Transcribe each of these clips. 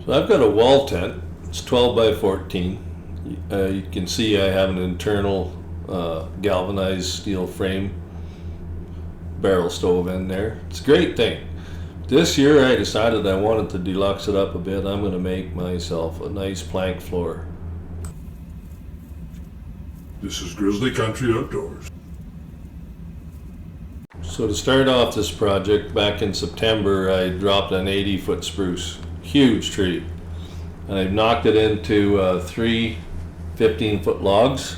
So I've got a wall tent. It's 12 by 14. You can see I have an internal galvanized steel frame barrel stove in there. It's a great thing. This year I decided I wanted to deluxe it up a bit. I'm going to make myself a nice plank floor. This is Grizzly Country Outdoors. So to start off this project, back in September I dropped an 80-foot spruce. Huge tree. And I've knocked it into three 15-foot logs.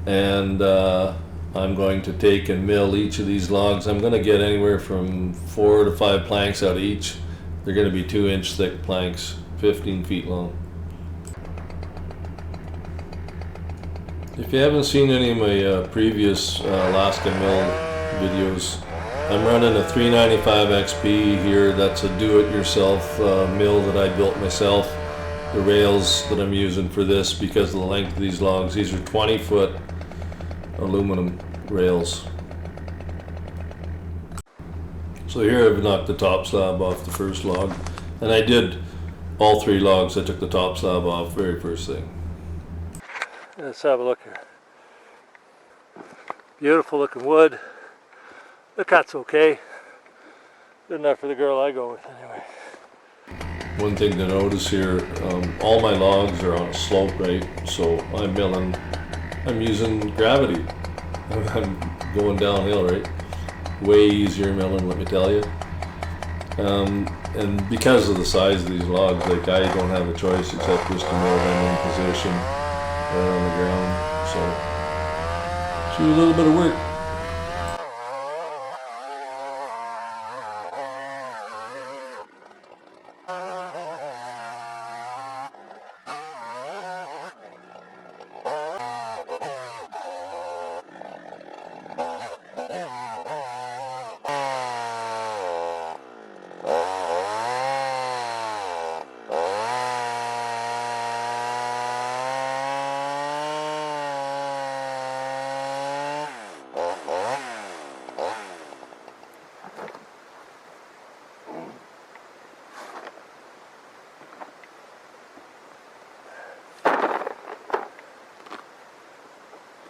And I'm going to take and mill each of these logs. I'm going to get anywhere from 4 to 5 planks out of each. They're going to be 2-inch thick planks, 15 feet long. If you haven't seen any of my previous Alaska mill videos, I'm running a 395 XP here. That's a do-it-yourself mill that I built myself. The rails that I'm using for this, because of the length of these logs, these are 20-foot aluminum rails. So here I've knocked the top slab off the first log, and I did all 3 logs. I took the top slab off very first thing. Let's have a look here. Beautiful looking wood. The cut's okay. Good enough for the girl I go with anyway. One thing to notice here, all my logs are on a slope, right? So I'm using gravity. I'm going downhill, right? Way easier milling, let me tell you. And because of the size of these logs, like, I don't have a choice except just to mill them in position right on the ground. So it's a little bit of work.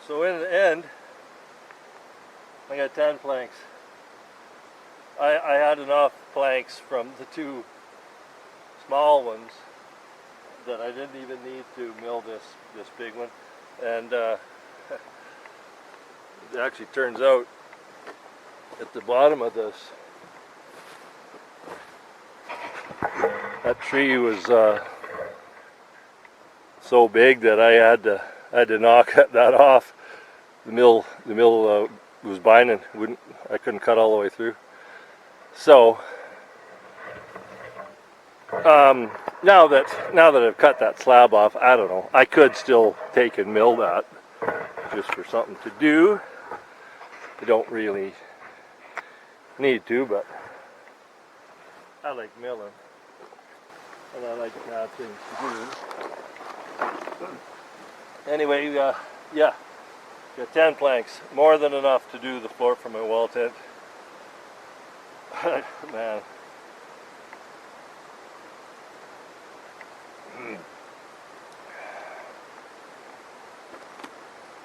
So in the end, I got 10 planks. I had enough planks from the 2 small ones that I didn't even need to mill this big one. And it actually turns out at the bottom of this, that tree was so big that I had to knock that off. The mill was binding. I couldn't cut all the way through. So now that I've cut that slab off, I don't know. I could still take and mill that just for something to do. I don't really need to, but I like milling, and I like to have things to do. Anyway, yeah, got 10 planks, more than enough to do the floor for my wall tent. Man.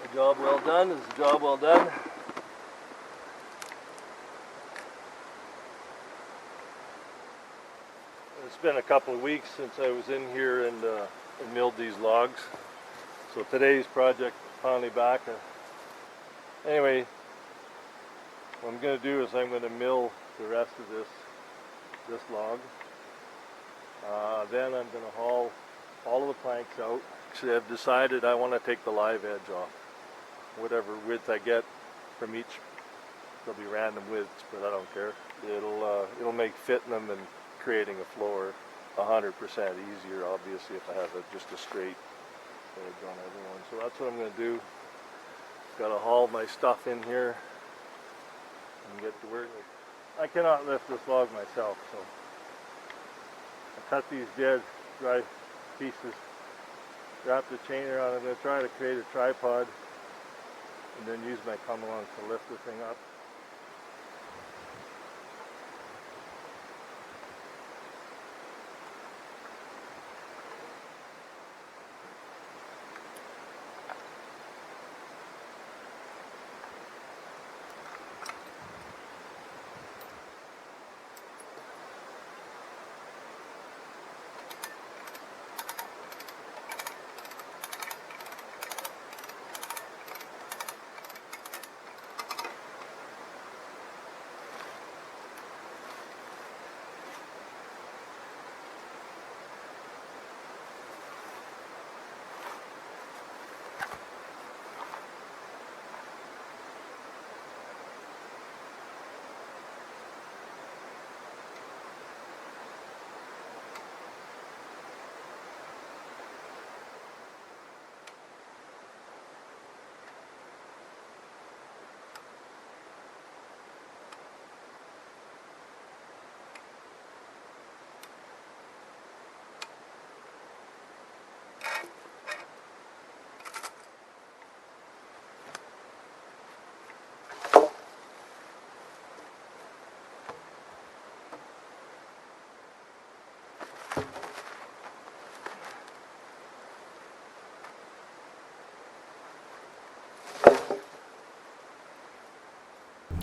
A job well done is a job well done. It's been a couple of weeks since I was in here and milled these logs. So today's project is finally back. Anyway, what I'm going to do is I'm going to mill the rest of this log. Then I'm going to haul all of the planks out. Actually, I've decided I want to take the live edge off. Whatever width I get from each, there'll be random widths, but I don't care. It'll make fitting them and creating a floor 100% easier, obviously, if I have just a straight edge on everyone. So that's what I'm going to do. Got to haul my stuff in here and get to work. I cannot lift this log myself, so I cut these dead dry pieces, wrap the chain around. I'm going to try to create a tripod and then use my come along to lift the thing up.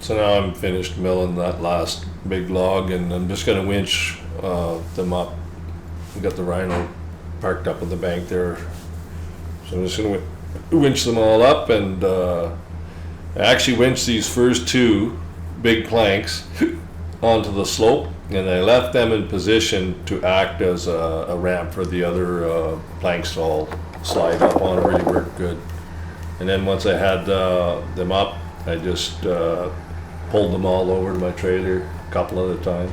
So now I'm finished milling that last big log, and I'm just gonna winch them up. We got the rhino parked up on the bank there, so I'm just gonna winch them all up, and I actually winched these first two big planks onto the slope, and I left them in position to act as a ramp for the other planks to all slide up on. Really worked good. And then once I had them up, I just pulled them all over to my trailer, a couple at a time.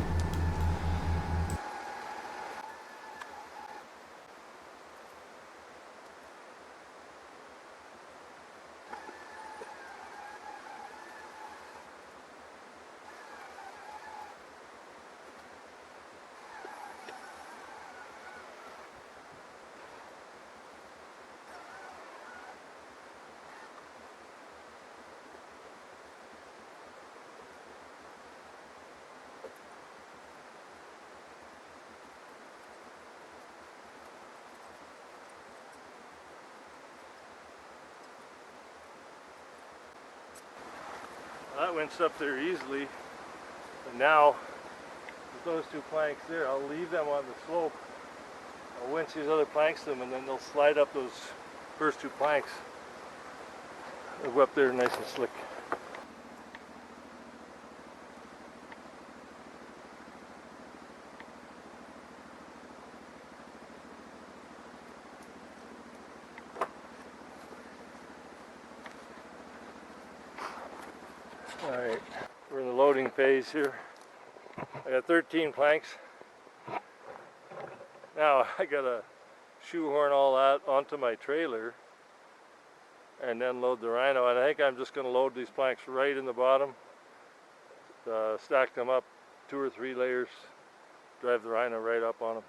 That went up there easily, and now with those two planks there, I'll leave them on the slope. I'll winch these other planks to them, and then they'll slide up those first two planks. They'll go up there nice and slick. Alright, we're in the loading phase here. I got 13 planks. Now I gotta shoehorn all that onto my trailer and then load the rhino. And I think I'm just gonna load these planks right in the bottom, stack them up 2 or 3 layers, drive the rhino right up on them.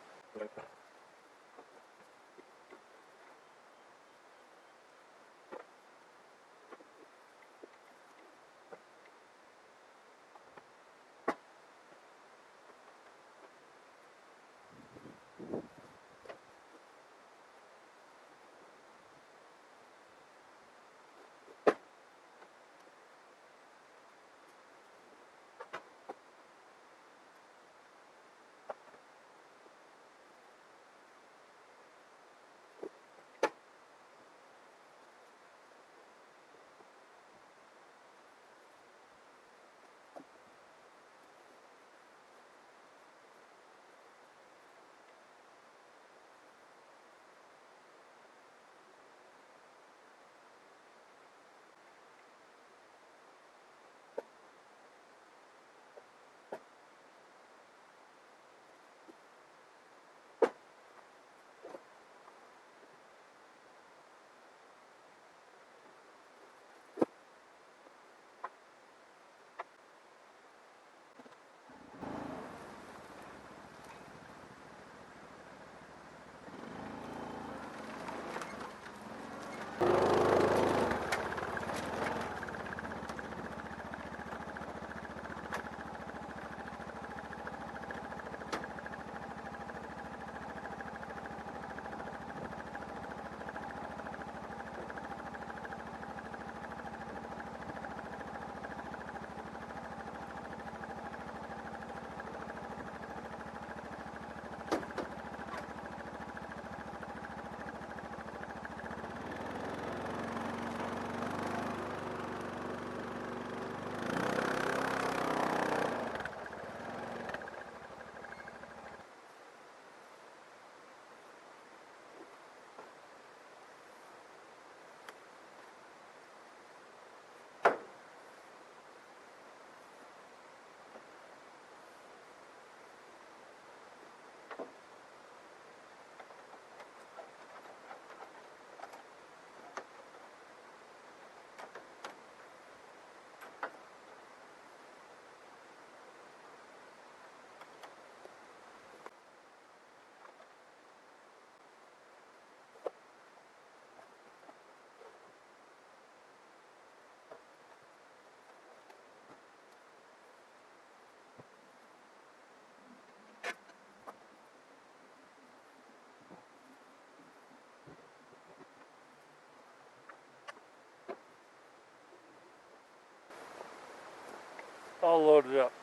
all loaded up.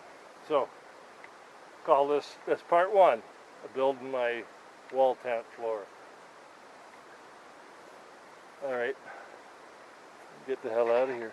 So call that's part one of building my wall tent floor. All right, get the hell out of here.